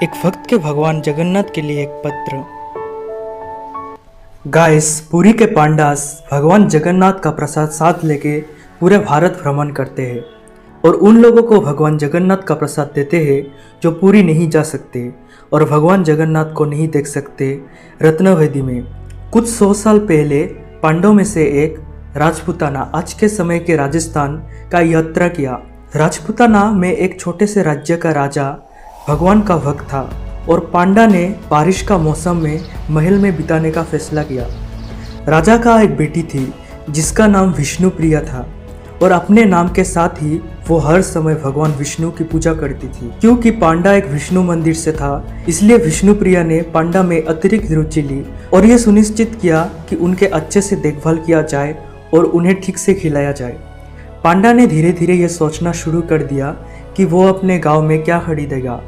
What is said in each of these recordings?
एक भक्त के भगवान जगन्नाथ के लिए एक पत्र। गाइस, पुरी के पांडास भगवान जगन्नाथ का प्रसाद साथ लेके पूरे भारत भ्रमण करते हैं और उन लोगों को भगवान जगन्नाथ का प्रसाद देते हैं जो पुरी नहीं जा सकते और भगवान जगन्नाथ को नहीं देख सकते। रत्नवेदी में कुछ 100 साल पहले पांडवों में से एक राजपूताना आज के समय के राजस्थान का यात्रा किया। राजपूताना में एक छोटे से राज्य का राजा भगवान का भक्त था और पांडा ने बारिश का मौसम में महल में बिताने का फैसला किया। राजा का एक बेटी थी जिसका नाम विष्णुप्रिया था और अपने नाम के साथ ही वो हर समय भगवान विष्णु की पूजा करती थी। क्योंकि पांडा एक विष्णु मंदिर से था, इसलिए विष्णुप्रिया ने पांडा में अतिरिक्त रुचि ली और ये सुनिश्चित किया कि उनके अच्छे से देखभाल किया जाए और उन्हें ठीक से खिलाया जाए। पांडा ने धीरे धीरे ये सोचना शुरू कर दिया कि वो अपने गांव में क्या खरीदेगा,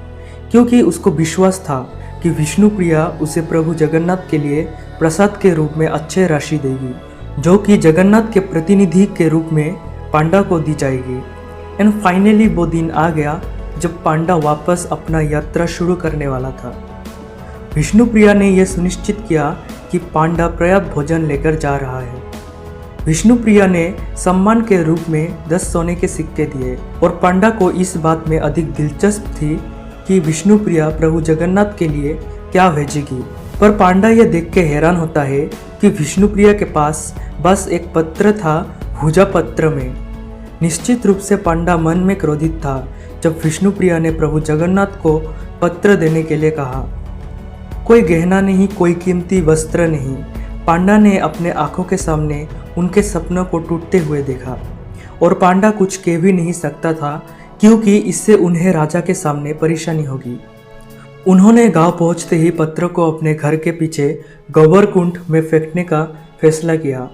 क्योंकि उसको विश्वास था कि विष्णुप्रिया उसे प्रभु जगन्नाथ के लिए प्रसाद के रूप में अच्छे राशि देगी, जो कि जगन्नाथ के प्रतिनिधि के रूप में पांडा को दी जाएगी। एंड फाइनली वो दिन आ गया जब पांडा वापस अपना यात्रा शुरू करने वाला था। विष्णुप्रिया ने यह सुनिश्चित किया कि पांडा पर्याप्त भोजन लेकर जा रहा है। विष्णुप्रिया ने सम्मान के रूप में 10 सोने के सिक्के दिए और पांडा को इस बात में अधिक दिलचस्प थी कि विष्णुप्रिया प्रभु जगन्नाथ के लिए क्या भेजेगी। पर पांडा यह देख के हैरान होता है कि विष्णुप्रिया के पास बस एक पत्र था, भुजा पत्र में। निश्चित रूप से पांडा मन में क्रोधित था जब विष्णुप्रिया ने प्रभु जगन्नाथ को पत्र देने के लिए कहा। कोई गहना नहीं, कोई कीमती वस्त्र नहीं। पांडा ने अपने आंखों के सामने उनके सपनों को टूटते हुए देखा और पांडा कुछ कह भी नहीं सकता था क्योंकि इससे उन्हें राजा के सामने परेशानी होगी। उन्होंने गांव पहुंचते ही पत्र को अपने घर के पीछे गोबर कुंड में फेंकने का फैसला किया।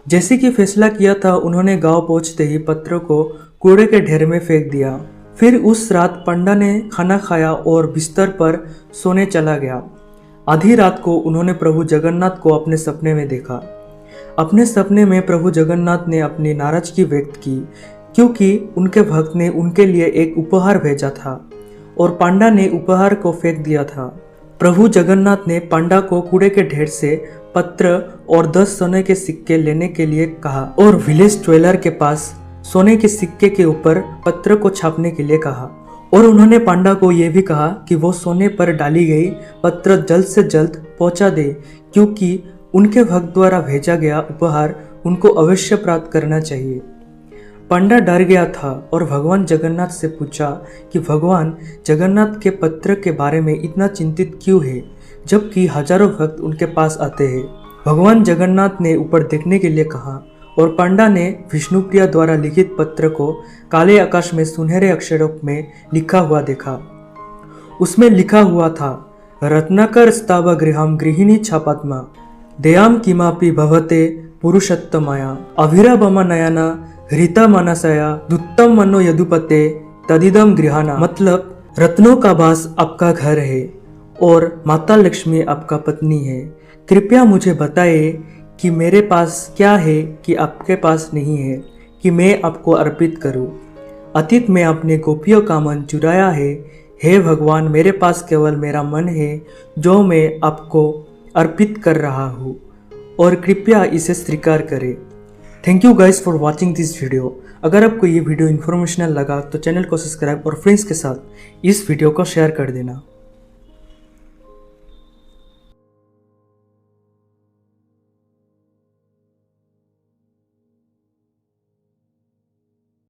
जैसे कि फैसला किया था, उन्होंने गांव पहुंचते ही पत्र को कूड़े के ढेर में फेंक दिया। फिर उस रात पांडा ने खाना खाया और बिस्तर पर सोने चला गया। आधी रात को उन्होंने प्रभु जगन्नाथ को अपने सपने में देखा। अपने सपने में प्रभु जगन्नाथ ने अपनी नाराजगी व्यक्त की क्योंकि उनके भक्त ने उनके लिए एक उपहार भेजा था और पांडा ने उपहार को फेंक दिया था। प्रभु जगन्नाथ ने पांडा को कूड़े के ढेर से पत्र और 10 सोने के सिक्के लेने के लिए कहा और विलेज ज्वेलर के पास सोने के सिक्के के ऊपर पत्र को छापने के लिए कहा। और उन्होंने पांडा को यह भी कहा कि वो सोने पर डाली गई पत्र जल्द से जल्द पहुंचा दे क्योंकि उनके भक्त द्वारा भेजा गया उपहार उनको अवश्य प्राप्त करना चाहिए। पांडा डर गया था और भगवान जगन्नाथ से पूछा कि भगवान जगन्नाथ के पत्र के बारे में इतना चिंतित क्यों है, जबकि हजारों भक्त उनके पास आते हैं। भगवान जगन्नाथ ने ऊपर देखने के लिए कहा और पांडा ने विष्णुप्रिया द्वारा लिखित पत्र को काले आकाश में सुनहरे अक्षरों में लिखा हुआ देखा। उसमें लिखा हुआ था, रत्नाकर स्ताव गृहम गृहिणी छापात्मा दयाम किमापि भवते पुरुषोत्तमाया अभिराभमा नयना हृता मनसया दुत्तम मनो यदुपते तदिदम गृहाना। मतलब रत्नों का बास आपका घर है और माता लक्ष्मी आपका पत्नी है। कृपया मुझे बताइए कि मेरे पास क्या है कि आपके पास नहीं है कि मैं आपको अर्पित करूं। अतीत में आपने गोपियों का मन चुराया है। हे भगवान, मेरे पास केवल मेरा मन है जो मैं आपको अर्पित कर रहा हूँ और कृपया इसे स्वीकार करें। Thank you guys for watching this video. अगर आपको ये वीडियो इन्फॉर्मेशनल लगा तो चैनल को सब्सक्राइब और फ्रेंड्स के साथ इस वीडियो को शेयर कर देना।